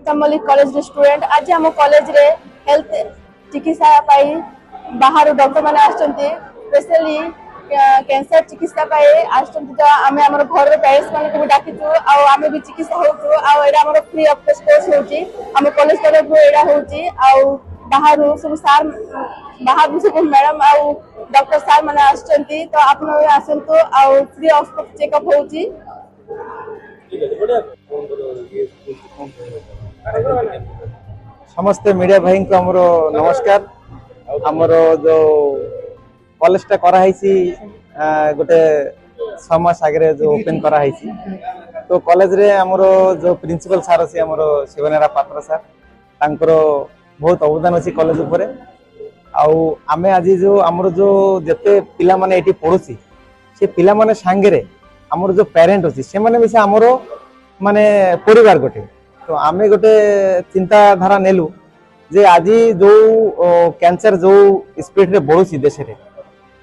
उत्तम Mallick college student. आज आम कॉलेज रे हेल्थ चिकित्सा बाहर डॉक्टर मैंने स्पेशली कैंसर चिकित्सा तो आम आम घर पेरेंट्स मान भी डाकिचु आम भी चिकित्सा home free of course home college तरफ यहाँ बाहर सब सार बाहर सब मैडम आउ डॉक्टर सार मैंने आसुँच तो आप आसतु फ्री ऑफ चेकअप हो समस्ते मीडिया भाई को हमरो नमस्कार। हमरो जो कॉलेज टा करा हैसी गोटे 6 मास आगे जो ओपन करा हैसी तो कॉलेज रे हमरो जो प्रिंसिपल सर अछि हमरो शिवनेरा पात्र सर तांकरो बहुत अवदान अछि कॉलेज ऊपर आउ आमे आज जो हमरो जो जते पिला माने एठी पढुसी से पिला माने सांगे रे हमरो जो पेरेंट अछि से माने मिसे हमरो माने परिवार गोटे तो आमे गोटे चिंताधारा नेलु जे आज जो कैंसर जो स्पीड रे बढ़ुसी देश रे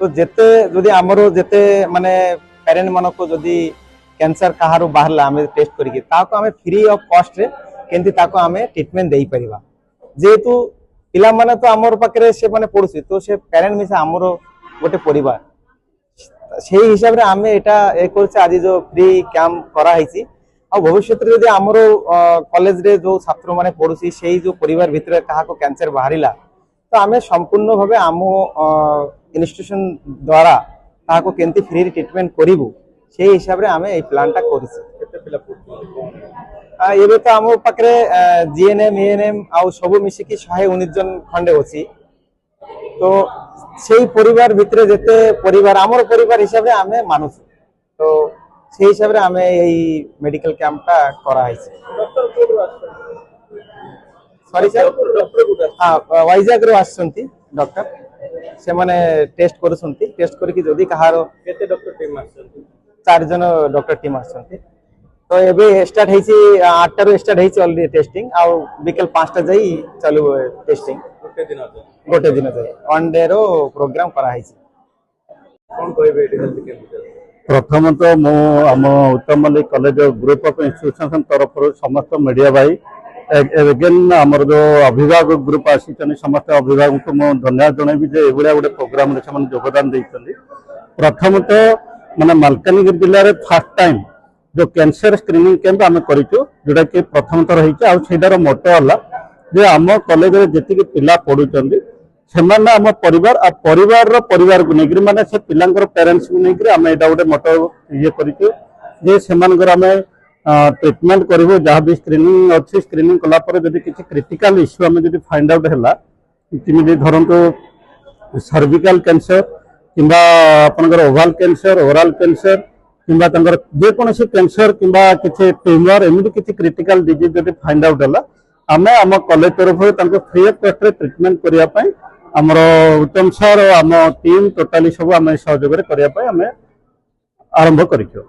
तो जेते जदि हमरो जेते माने पेरेंट मानो को जदि कैंसर कहारो बाहरला आमे टेस्ट करिके ताको आमे फ्री ऑफ कॉस्ट रे केंति ताको आमे ट्रीटमेंट देई परिबा जेतु पिला माने तो हमर पाकरे से माने पड़ुसी तो से पेरेंट मिसे हमरो गोटे परिवार से हिसाब रे आमे एटा ए करছে आज जो फ्री कैंप करा हैछि आ भविष्य रे जे हमरो कॉलेज रे जो छात्र माने पड़ुसी सेही जो परिवार भितर कहा को कैंसर बाहरिला तो आमे संपूर्ण भाबे आमो इंस्टीट्यूशन द्वारा कहा को केंति फ्री ट्रीटमेंट करिवु सेही हिसाब रे आमे ए प्लान टा करिछि। केते पिला पड़ुछि एबे तो आमो पाकरे जीएनएम एएनएम आ सब मिसी की 119 जन खंडे अछि तो सेही परिवार भितर जेते परिवार आमर परिवार हिसाब रे आमे मानुछ तो से हिसाब रे आमे एही मेडिकल कैंप टा करा हैछि। डॉक्टर कोड सॉरी सर डॉक्टर हां वाइजाग रो आछंती डॉक्टर से माने टेस्ट करसंती टेस्ट करके जदी कहारो केते डॉक्टर टीम आछंती 4 जन डॉक्टर टीम आछंती तो एबे स्टार्ट हैछि 8 टा रो स्टार्ट हैछि ऑलरेडी टेस्टिंग आ बिकल 5 टा जाई चालू टेस्टिंग गोटे दिन जाई वन डे रो प्रोग्राम करा हैछि। कोन कहबे हेल्थ कैंप प्रथम तो मु आम Uttam Mallick college group of institution तरफ समस्त मीडिया भाई एगेन आमर जो अभिभावक ग्रुप आसी समस्त अभिभावक को मुझे धन्यवाद जनइबी जे एभलिया गोटे प्रोग्राम रे से योगदान देइछन्ती। प्रथम तो माने मालकानगिरी जिल्ला रे फर्स्ट टाइम जो कैंसर स्क्रीनिंग कैंप आम करिछु जोटा कि प्रथम तो रही आ सेटार मोटो हला जे आम कॉलेज रे जेतिक पिला पढुचन्ती सेमाने आम परिवार आ परिवार को नेकरी माने से पिलांकर पेरेंट्स को नेकरी आम एटा गोटे मोटो ये करिछु जे सेमानकर आम ट्रीटमेंट करिवो जहाँ भी स्क्रीनिंग अच्छी स्क्रीनिंग कला पर जदि किछि क्रिटिकल इश्यू आम जदि फाइंड आउट हैला तिमिदि धरंतु सर्विकल कैंसर किंबा आपनकर ओवल कैंसर ओरल कैंसर किंबा तंकर जे कोनोसी कैंसर किंबा किछि ट्यूमर एमिति किछि क्रिटिकल डिजीज जदि फाइंड आउट हैला आमे आम कॉलेज तरफ तांको फ्री ऑफ कॉस्ट रे ट्रीटमेंट करिया पई हमरो उत्तम सर आम टीम टोटाली सब आम सहयोग करिया पई आमे आरंभ करियो।